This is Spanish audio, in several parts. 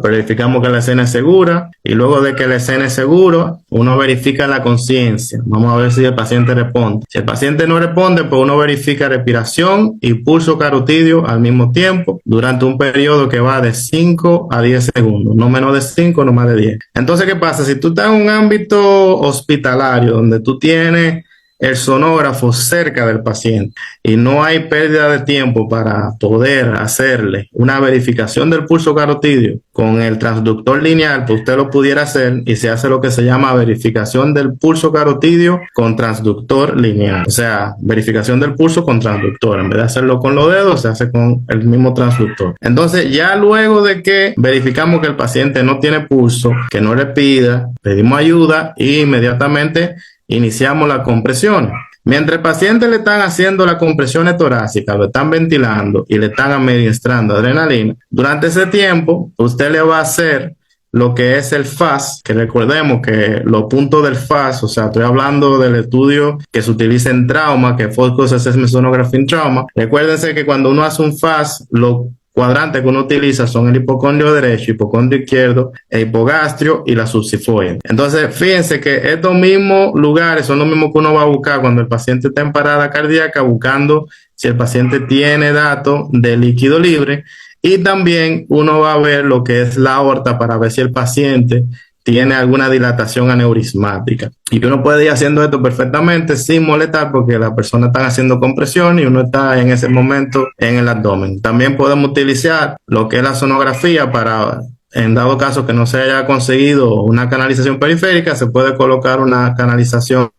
pues verificamos que la escena es segura y luego de que la escena es segura, uno verifica la conciencia. Vamos a ver si el paciente responde. Si el paciente no responde, pues uno verifica respiración y pulso carotidio al mismo tiempo durante un periodo que va de 5 a 10 segundos, no menos de 5, no más de 10. Entonces, ¿qué pasa? Si tú estás en un ámbito hospitalario donde tú tienes el sonógrafo cerca del paciente y no hay pérdida de tiempo para poder hacerle una verificación del pulso carotidio con el transductor lineal, pues usted lo pudiera hacer y se hace lo que se llama verificación del pulso carotidio con transductor lineal. O sea, verificación del pulso con transductor. En vez de hacerlo con los dedos, se hace con el mismo transductor. Entonces, ya luego de que verificamos que el paciente no tiene pulso, que no respira, pedimos ayuda y inmediatamente iniciamos la compresión. Mientras el paciente le están haciendo las compresiones torácicas, lo están ventilando y le están administrando adrenalina, durante ese tiempo usted le va a hacer lo que es el FAS, que recordemos que los puntos del FAS, o sea, estoy hablando del estudio que se utiliza en trauma, que Focus Assessment Sonography in Trauma. Recuérdense que cuando uno hace un FAS, lo cuadrantes que uno utiliza son el hipocondrio derecho, hipocondrio izquierdo, el hipogastrio y la subsifoide. Entonces, fíjense que estos mismos lugares son los mismos que uno va a buscar cuando el paciente está en parada cardíaca, buscando si el paciente tiene datos de líquido libre, y también uno va a ver lo que es la aorta para ver si el paciente tiene alguna dilatación aneurismática. Y uno puede ir haciendo esto perfectamente sin molestar porque la persona está haciendo compresión y uno está en ese momento en el abdomen. También podemos utilizar lo que es la sonografía para, en dado caso que no se haya conseguido una canalización periférica, se puede colocar una canalización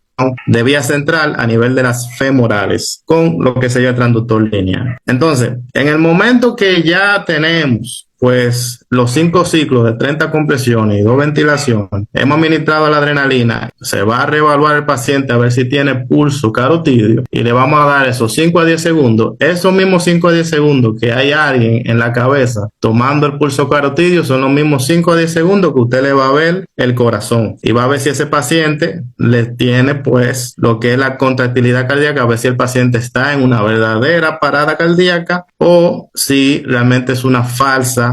de vía central a nivel de las femorales con lo que sería el transductor lineal. Entonces, en el momento que ya tenemos pues los 5 ciclos de 30 compresiones y 2 ventilaciones, hemos administrado la adrenalina, se va a reevaluar el paciente a ver si tiene pulso carotidio y le vamos a dar esos 5 a 10 segundos. Esos mismos 5 a 10 segundos que hay alguien en la cabeza tomando el pulso carotidio son los mismos 5 a 10 segundos que usted le va a ver el corazón y va a ver si ese paciente le tiene pues lo que es la contractilidad cardíaca, a ver si el paciente está en una verdadera parada cardíaca o si realmente es una falsa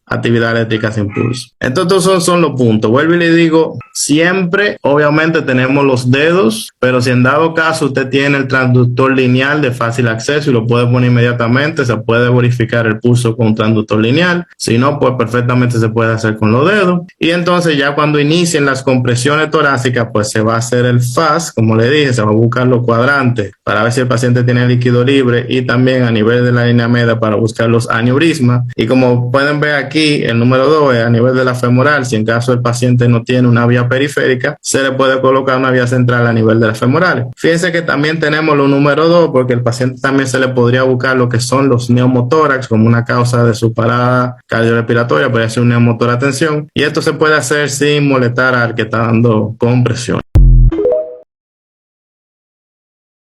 actividad eléctrica sin pulso. Estos son los puntos. Vuelvo y le digo, siempre obviamente tenemos los dedos, pero si en dado caso usted tiene el transductor lineal de fácil acceso y lo puede poner inmediatamente, se puede verificar el pulso con un transductor lineal. Si no, pues perfectamente se puede hacer con los dedos. Y entonces ya cuando inicien las compresiones torácicas, pues se va a hacer el FAS, como le dije, se va a buscar los cuadrantes para ver si el paciente tiene líquido libre y también a nivel de la línea media para buscar los aneurismas. Y como pueden ver aquí, el número 2 es a nivel de la femoral. Si en caso el paciente no tiene una vía periférica, se le puede colocar una vía central a nivel de las femorales. Fíjense que también tenemos los número 2 porque el paciente también se le podría buscar lo que son los neumotórax como una causa de su parada cardiorrespiratoria, puede ser un neumotórax tensión, y esto se puede hacer sin molestar al que está dando compresión.